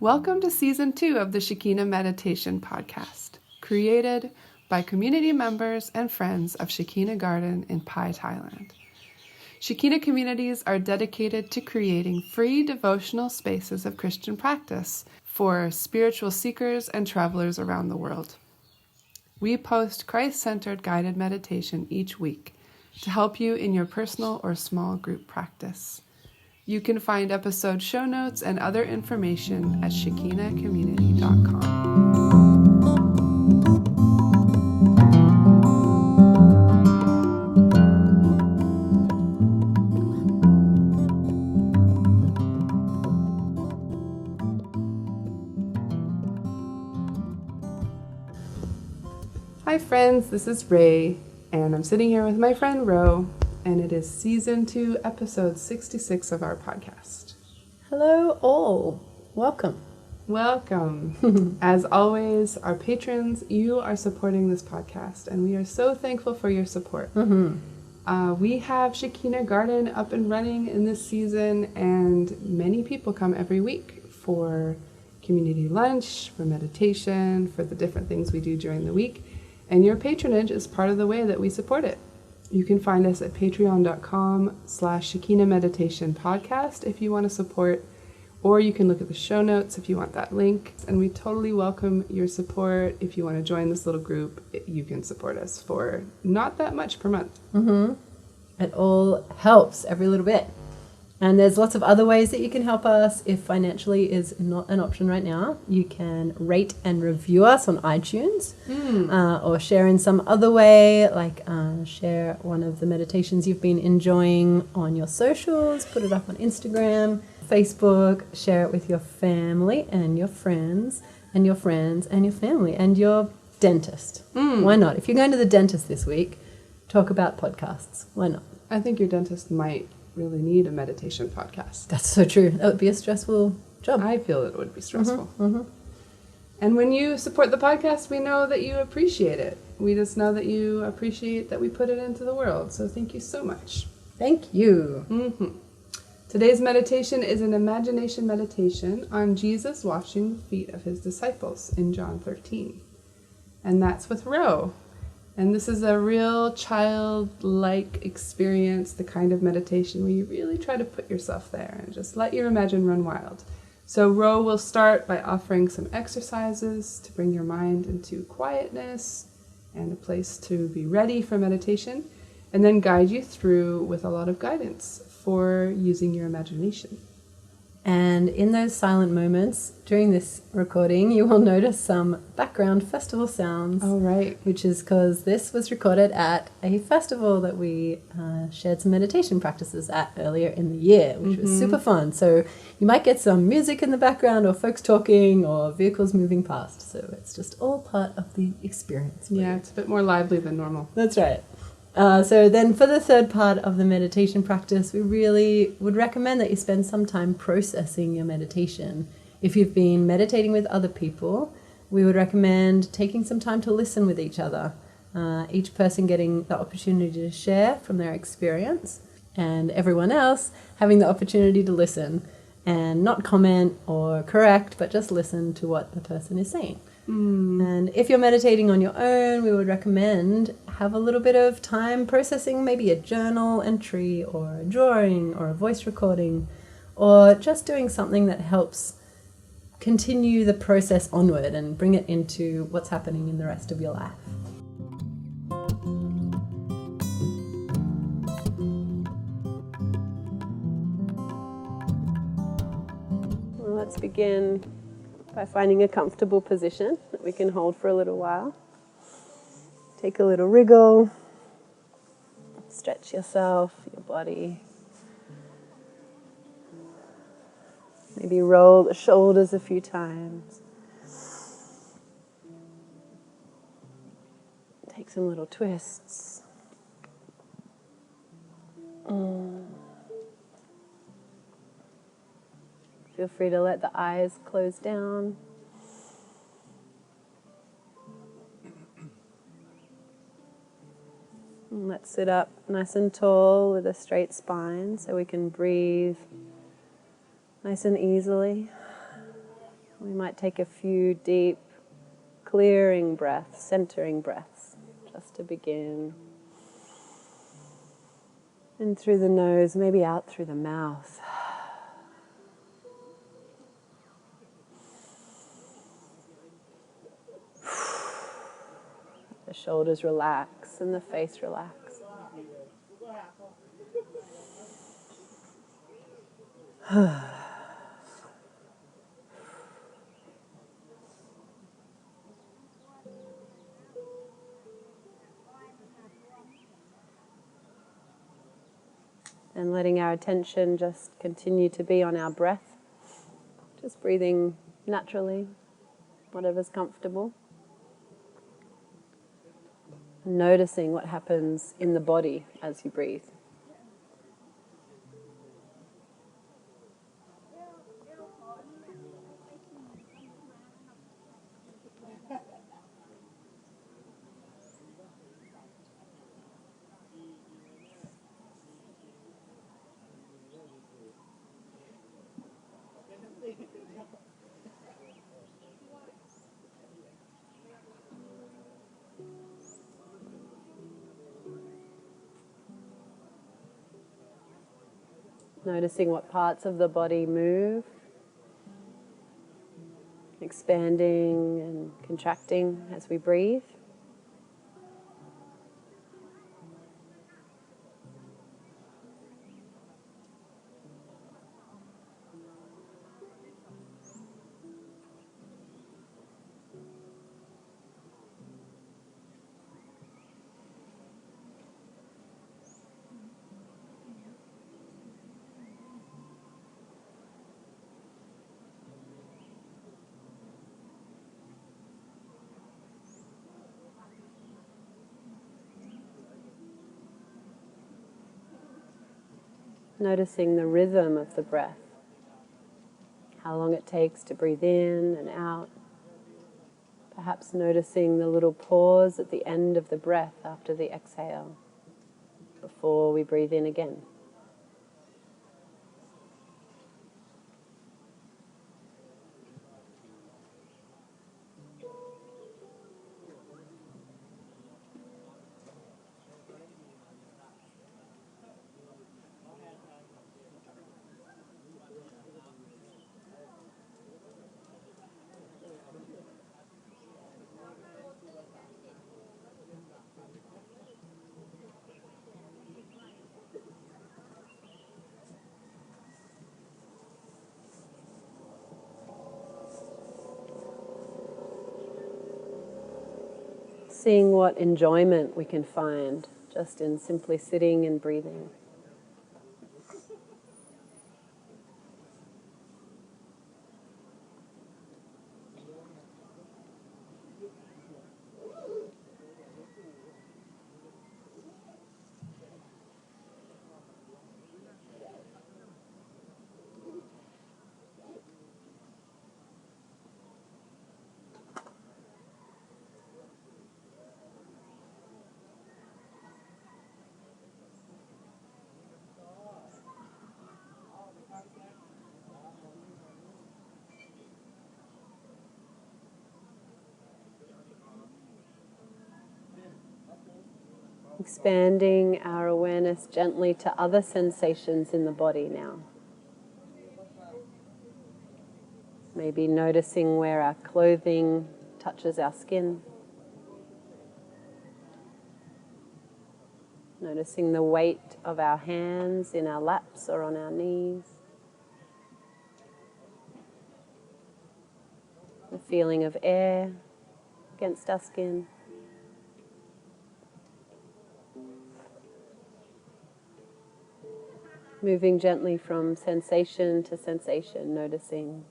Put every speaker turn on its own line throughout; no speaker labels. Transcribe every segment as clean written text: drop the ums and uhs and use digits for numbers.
Welcome to Season 2 of the Shekina Meditation Podcast, created by community members and friends of Shekina Garden in Pai, Thailand. Shekina communities are dedicated to creating free devotional spaces of Christian practice for spiritual seekers and travelers around the world. We post Christ-centered guided meditation each week to help you in your personal or small group practice. You can find episode show notes and other information at shekina.com. Hi friends, this is Ray, and I'm sitting here with my friend Ro, and it is Season 2, Episode 66 of our podcast.
Hello all. Welcome.
Welcome. As always, our patrons, you are supporting this podcast, and we are so thankful for your support. We have Shekina Garden up and running in this season, and many people come every week for community lunch, for meditation, for the different things we do during the week, and your patronage is part of the way that we support it. You can find us at patreon.com/Shekina Meditation Podcast if you want to support, or you can look at the show notes if you want that link. And we totally welcome your support. If you want to join this little group, you can support us for not that much per month.
It all helps, every little bit. And there's lots of other ways that you can help us if financially is not an option right now. You can rate and review us on iTunes or share in some other way, like share one of the meditations you've been enjoying on your socials, put it up on Instagram, Facebook, share it with your family and your friends and your friends and your family and your dentist. Why not? If you're going to the dentist this week, talk about podcasts. Why not?
I think your dentist might really need a meditation podcast.
That's so true. That would be a stressful job.
I feel it would be stressful. And when you support the podcast, we know that you appreciate it. We just know that you appreciate that we put it into the world. So thank you so much.
Thank you.
Today's meditation is an imagination meditation on Jesus washing the feet of his disciples in John 13. And that's with Ro. And this is a real childlike experience, the kind of meditation where you really try to put yourself there and just let your imagination run wild. So Ro will start by offering some exercises to bring your mind into quietness and a place to be ready for meditation, and then guide you through with a lot of guidance for using your imagination.
And in those silent moments during this recording, you will notice some background festival sounds.
Oh, right.
Which is because this was recorded at a festival that we shared some meditation practices at earlier in the year, which was super fun. So you might get some music in the background or folks talking or vehicles moving past. So it's just all part of the experience.
Yeah, it's a bit more lively than normal.
That's right. So then for the third part of the meditation practice, we really would recommend that you spend some time processing your meditation. If you've been meditating with other people, we would recommend taking some time to listen with each other, each person getting the opportunity to share from their experience, and everyone else having the opportunity to listen and not comment or correct, but just listen to what the person is saying. And if you're meditating on your own, we would recommend have a little bit of time processing maybe a journal entry or a drawing or a voice recording, or just doing something that helps continue the process onward and bring it into what's happening in the rest of your life. Well, let's begin by finding a comfortable position that we can hold for a little while. Take a little wriggle, stretch yourself, your body. Maybe roll the shoulders a few times. Take some little twists. Feel free to let the eyes close down. And let's sit up nice and tall with a straight spine so we can breathe nice and easily. We might take a few deep, clearing breaths, centering breaths, just to begin. In through the nose, maybe out through the mouth. The shoulders relax and the face relax. And letting our attention just continue to be on our breath. Just breathing naturally, whatever's comfortable. Noticing what happens in the body as you breathe. Noticing what parts of the body move, expanding and contracting as we breathe. Noticing the rhythm of the breath, how long it takes to breathe in and out. Perhaps noticing the little pause at the end of the breath after the exhale, before we breathe in again. Seeing what enjoyment we can find just in simply sitting and breathing. Expanding our awareness gently to other sensations in the body now. Maybe noticing where our clothing touches our skin. Noticing the weight of our hands in our laps or on our knees. The feeling of air against our skin. Moving gently from sensation to sensation, noticing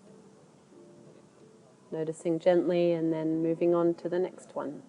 gently and then moving on to the next one.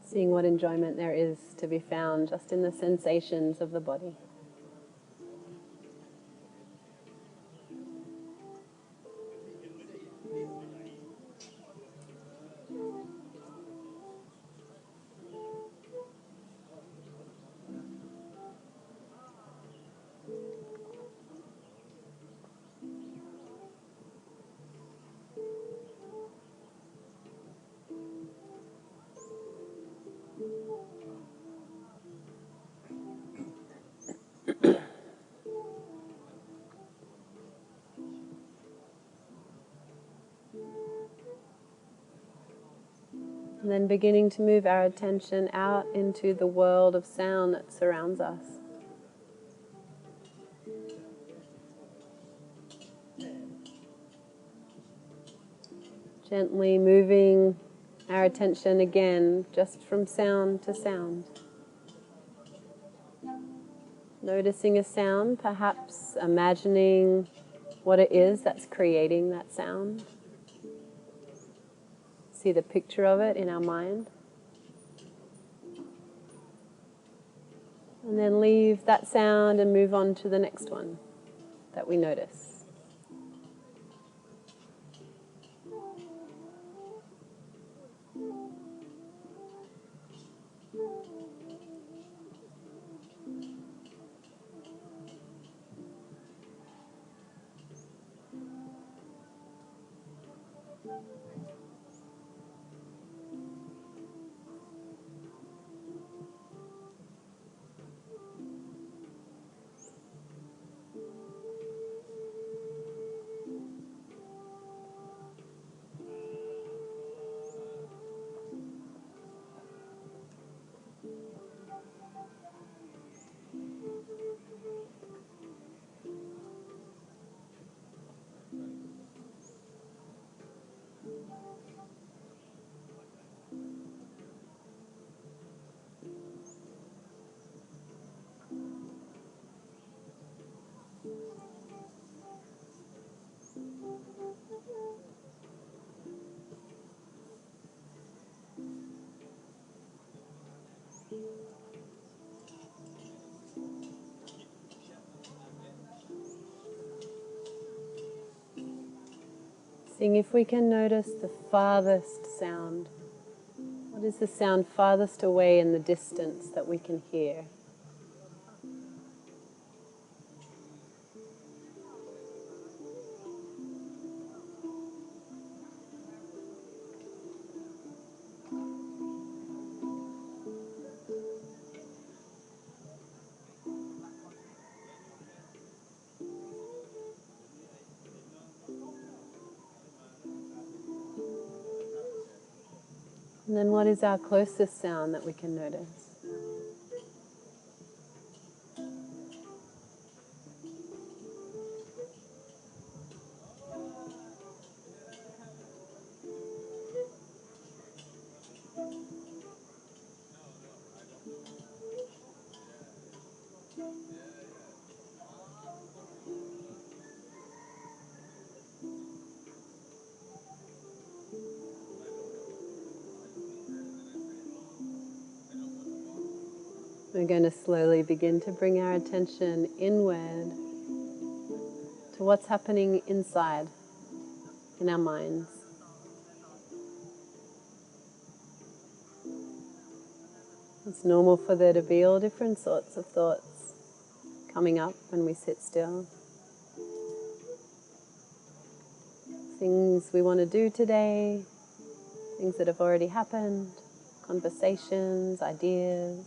Seeing what enjoyment there is to be found just in the sensations of the body. And then beginning to move our attention out into the world of sound that surrounds us. Gently moving our attention again just from sound to sound. Noticing a sound, perhaps imagining what it is that's creating that sound. See the picture of it in our mind. And then leave that sound and move on to the next one that we notice. Seeing if we can notice the farthest sound. What is the sound farthest away in the distance that we can hear? And then what is our closest sound that we can notice? We're going to slowly begin to bring our attention inward to what's happening inside in our minds. It's normal for there to be all different sorts of thoughts coming up when we sit still. Things we want to do today, things that have already happened, conversations, ideas.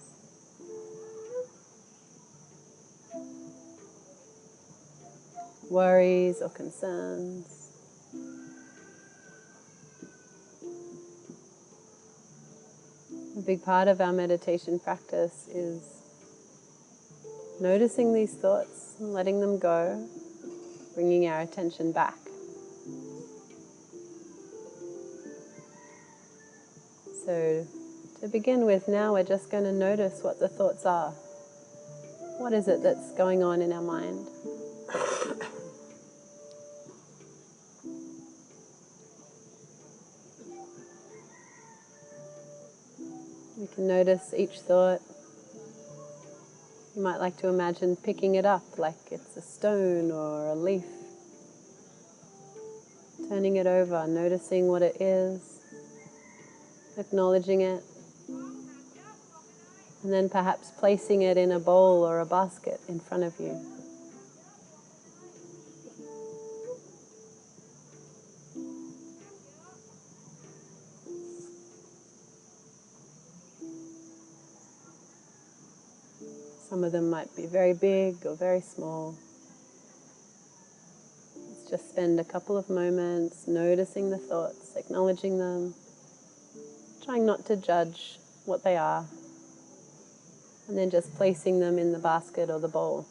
Worries or concerns. A big part of our meditation practice is noticing these thoughts, letting them go, bringing our attention back. So to begin with, now we're just going to notice what the thoughts are. What is it that's going on in our mind? We can notice each thought. You might like to imagine picking it up like it's a stone or a leaf. Turning it over, noticing what it is, acknowledging it, and then perhaps placing it in a bowl or a basket in front of you. Some of them might be very big or very small. Let's just spend a couple of moments noticing the thoughts, acknowledging them, trying not to judge what they are, and then just placing them in the basket or the bowl.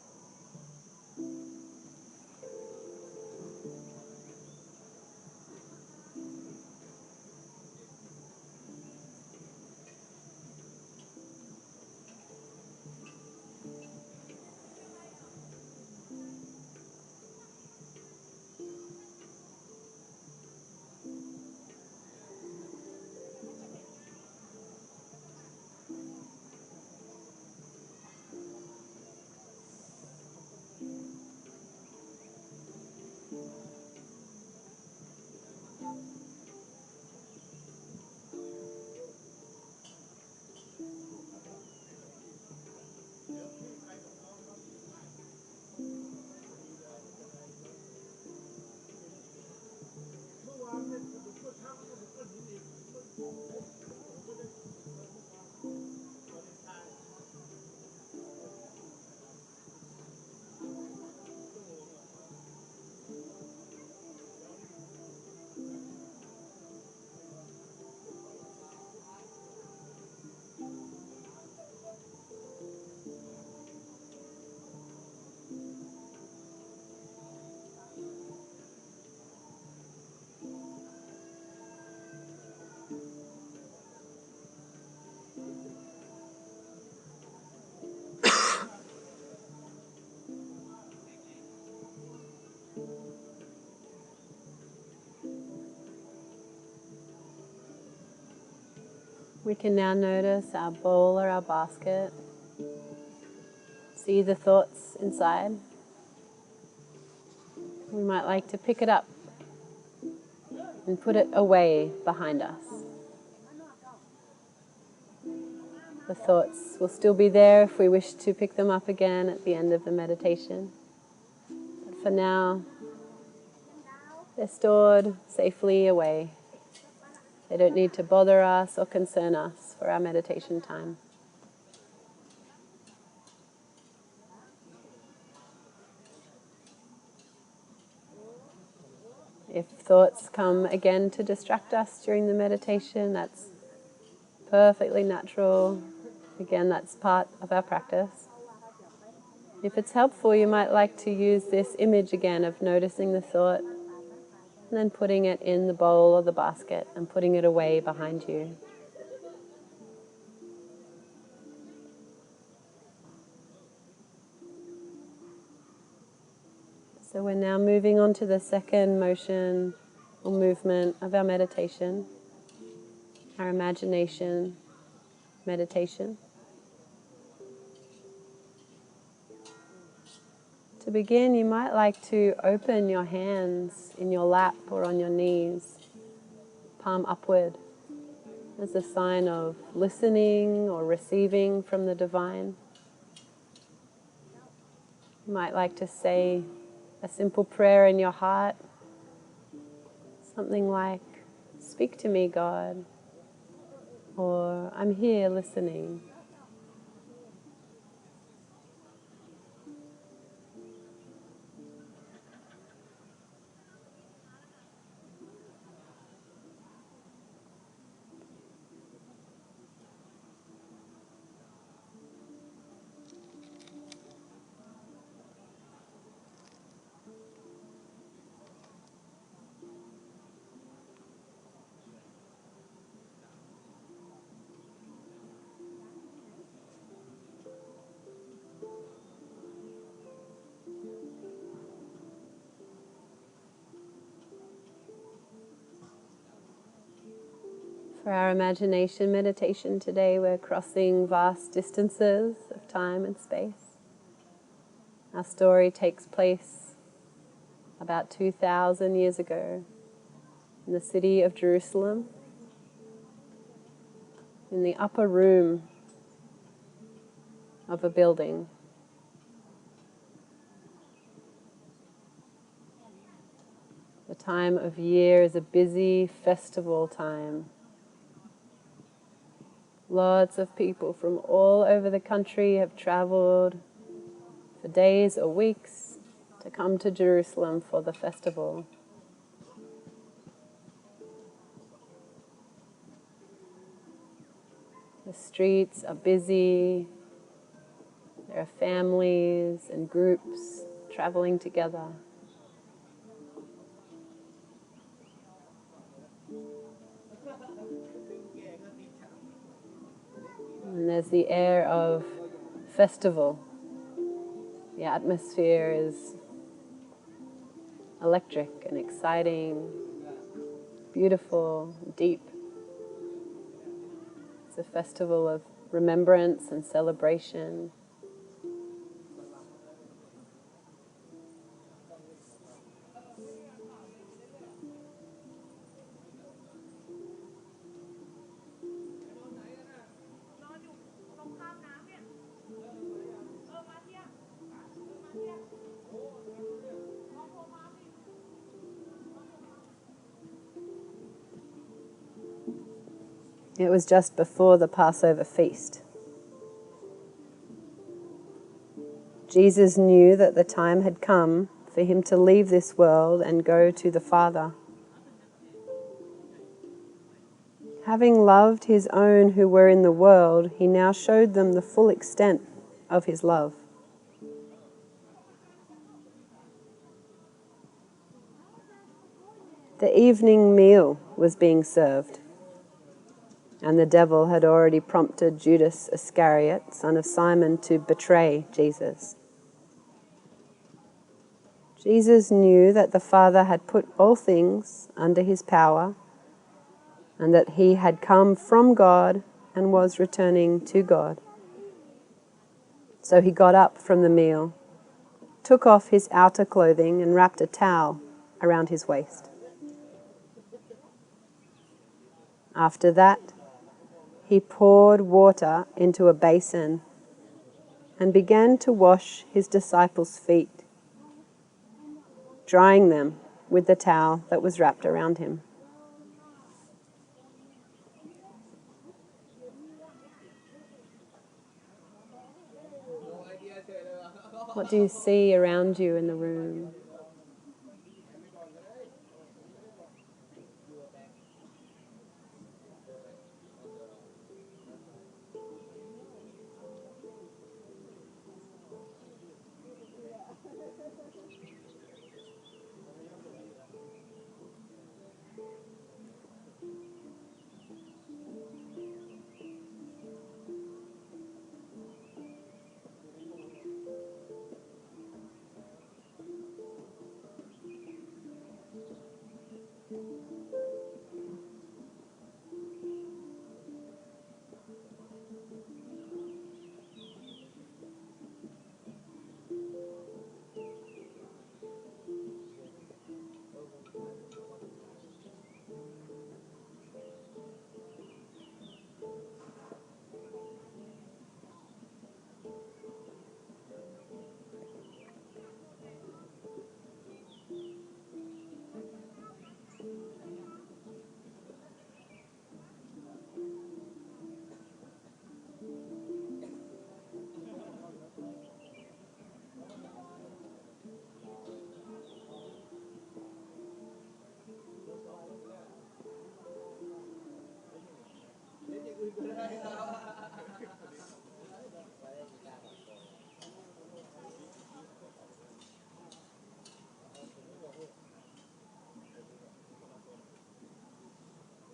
We can now notice our bowl or our basket. See the thoughts inside. We might like to pick it up and put it away behind us. The thoughts will still be there if we wish to pick them up again at the end of the meditation. But for now, they're stored safely away. They don't need to bother us or concern us for our meditation time. If thoughts come again to distract us during the meditation, that's perfectly natural. Again, that's part of our practice. If it's helpful, you might like to use this image again of noticing the thought and then putting it in the bowl or the basket and putting it away behind you. So we're now moving on to the second motion or movement of our meditation, our imagination meditation. To begin, you might like to open your hands in your lap or on your knees, palm upward, as a sign of listening or receiving from the divine. You might like to say a simple prayer in your heart, something like, "Speak to me, God," or "I'm here listening." For our imagination meditation today, we're crossing vast distances of time and space. Our story takes place about 2,000 years ago in the city of Jerusalem, in the upper room of a building. The time of year is a busy festival time. Lots of people from all over the country have traveled for days or weeks to come to Jerusalem for the festival. The streets are busy. There are families and groups traveling together. And there's the air of festival. The atmosphere is electric and exciting, beautiful, deep. It's a festival of remembrance and celebration. It was just before the Passover feast. Jesus knew that the time had come for him to leave this world and go to the Father. Having loved his own who were in the world, he now showed them the full extent of his love. The evening meal was being served, and the devil had already prompted Judas Iscariot, son of Simon, to betray Jesus. Jesus knew that the Father had put all things under his power, and that he had come from God and was returning to God. So he got up from the meal, took off his outer clothing, and wrapped a towel around his waist. After that, he poured water into a basin and began to wash his disciples' feet, drying them with the towel that was wrapped around him. What do you see around you in the room?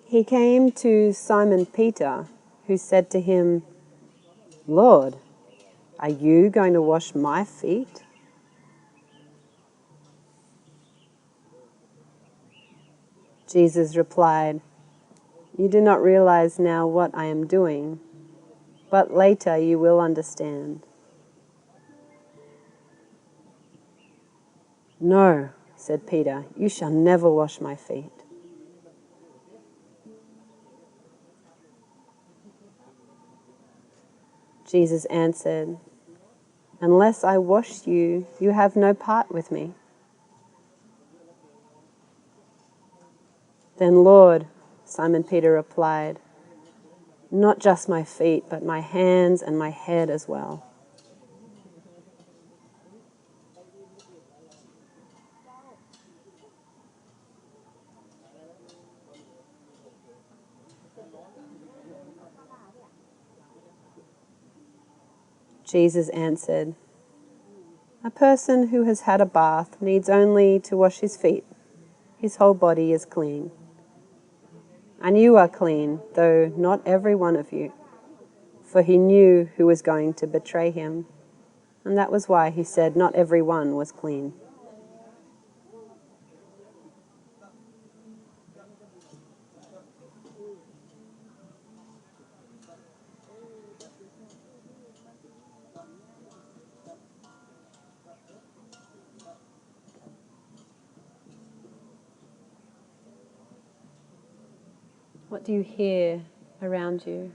He came to Simon Peter, who said to him, "Lord, are you going to wash my feet?" Jesus replied,
You do not realize now what I am doing, but later you will understand. No, said Peter, you shall never wash my feet. Jesus answered, unless I wash you, you have no part with me. Then, Lord, Simon Peter replied, not just my feet, but my hands and my head as well. Jesus answered, a person who has had a bath needs only to wash his feet. His whole body is clean. And you are clean, though not every one of you. For he knew who was going to betray him, and that was why he said not every one was clean. What do you hear around you?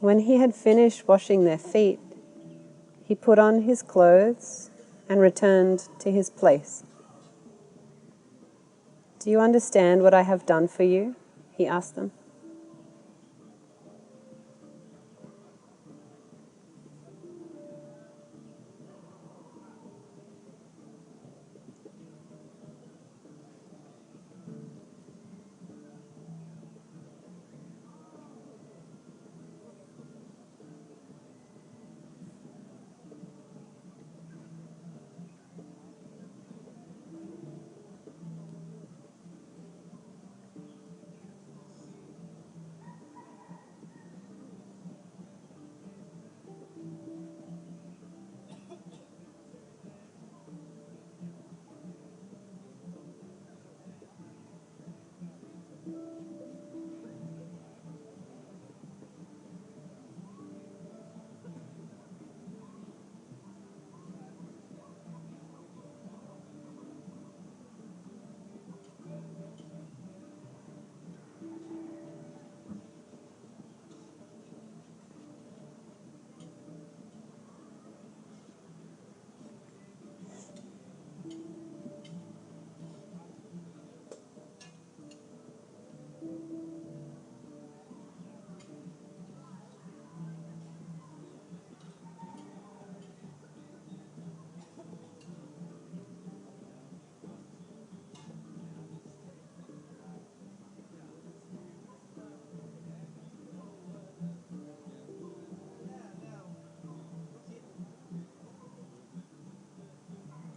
When he had finished washing their feet, he put on his clothes and returned to his place. Do you understand what I have done for you? He asked them.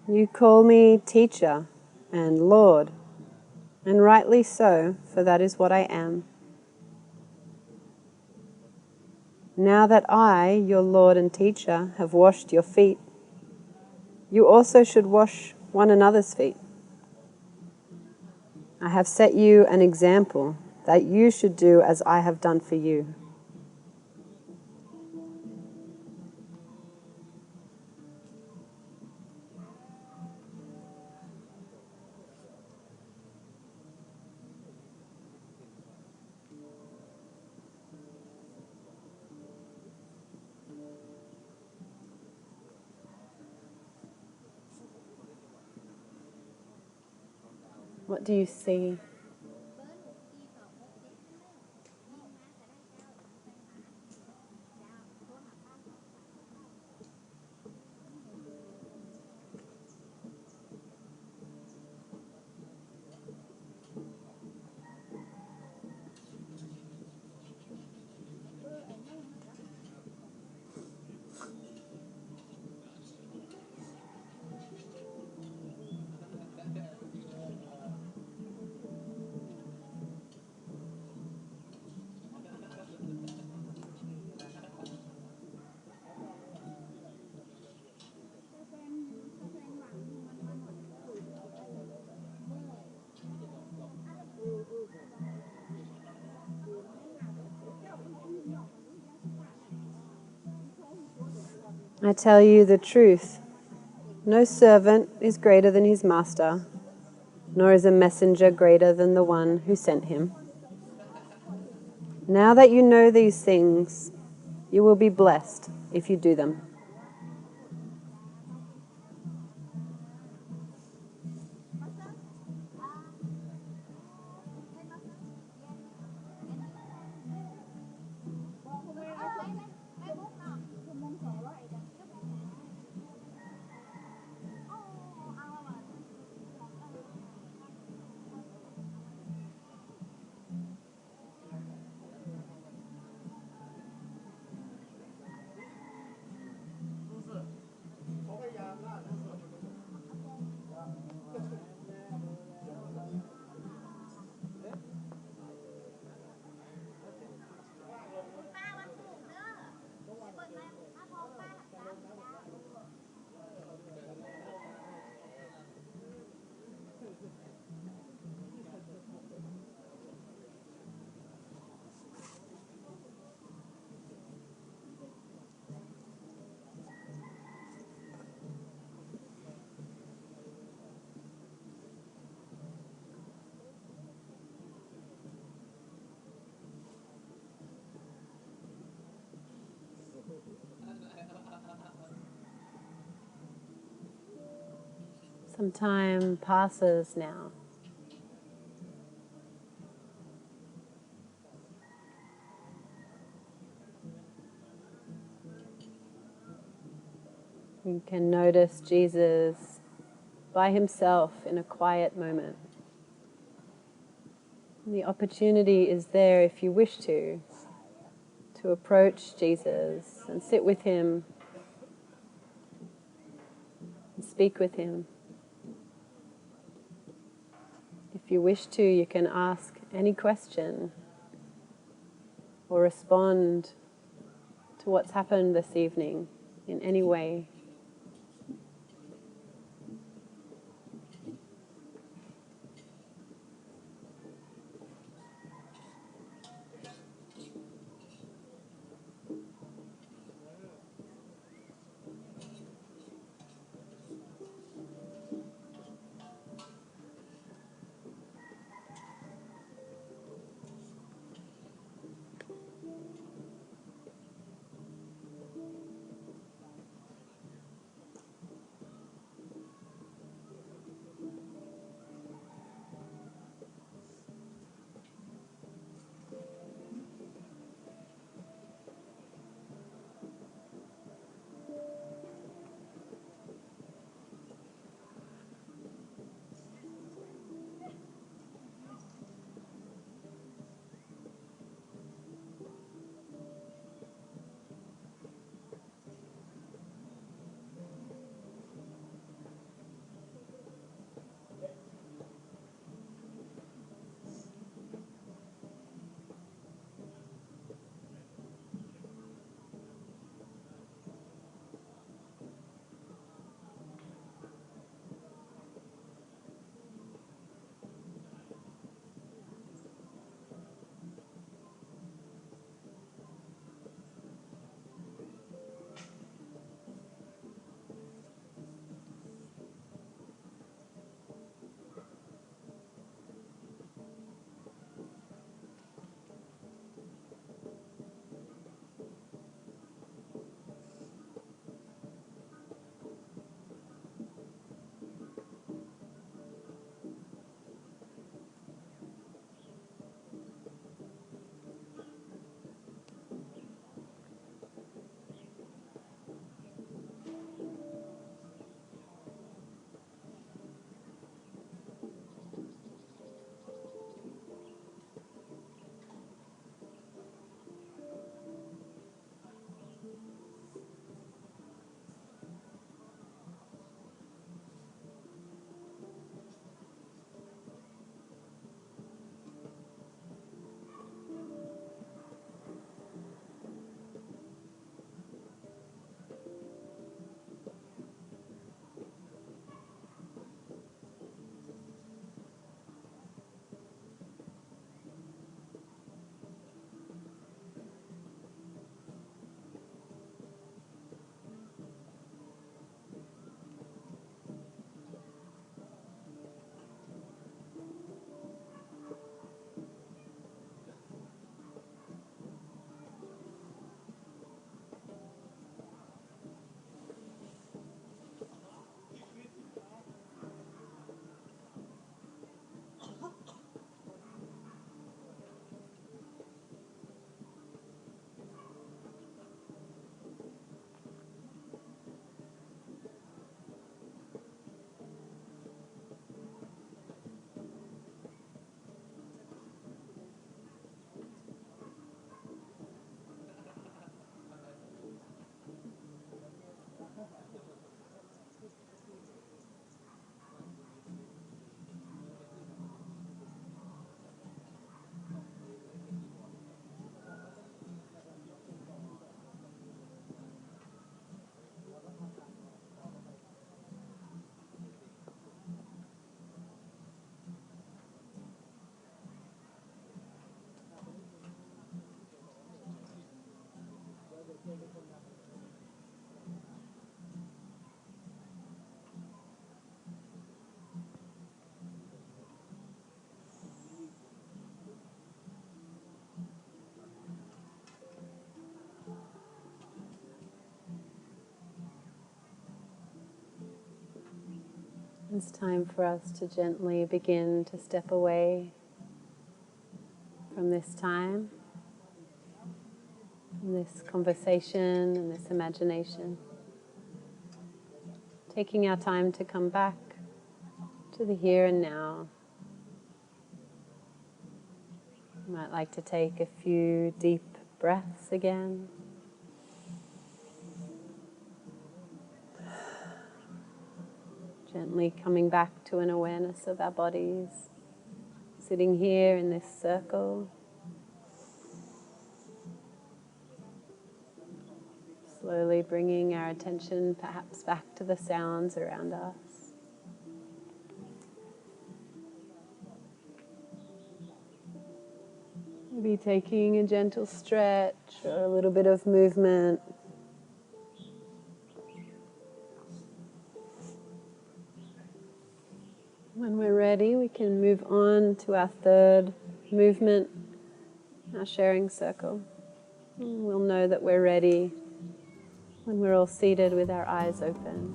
You call me teacher and Lord, and rightly so, for that is what I am. Now that I, your Lord and teacher, have washed your feet, you also should wash one another's feet. I have set you an example that you should do as I have done for you. What do you see? I tell you the truth. No servant is greater than his master, nor is a messenger greater than the one who sent him. Now that you know these things, you will be blessed if you do them. Some time passes now. You can notice Jesus by himself in a quiet moment. The opportunity is there, if you wish to approach Jesus and sit with him and speak with him. If you wish to, you can ask any question or respond to what's happened this evening in any way. It's time for us to gently begin to step away from this time, from this conversation and this imagination. Taking our time to come back to the here and now. You might like to take a few deep breaths again. Gently coming back to an awareness of our bodies, sitting here in this circle. Slowly bringing our attention perhaps back to the sounds around us. Maybe taking a gentle stretch or a little bit of movement. When we're ready, we can move on to our third movement, our sharing circle. And we'll know that we're ready when we're all seated with our eyes open.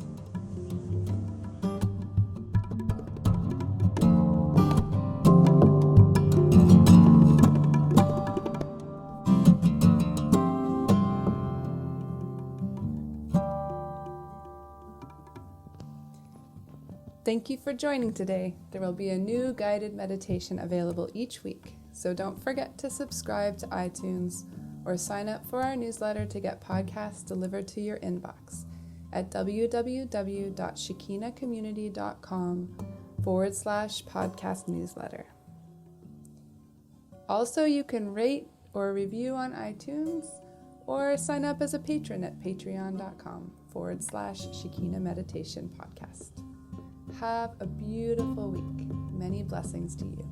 Thank you for joining today. There will be a new guided meditation available each week, so don't forget to subscribe to iTunes or sign up for our newsletter to get podcasts delivered to your inbox at www.shekinacommunity.com/podcast newsletter. Also, you can rate or review on iTunes or sign up as a patron at patreon.com/Shekina Meditation Podcast. Have a beautiful week. Many blessings to you.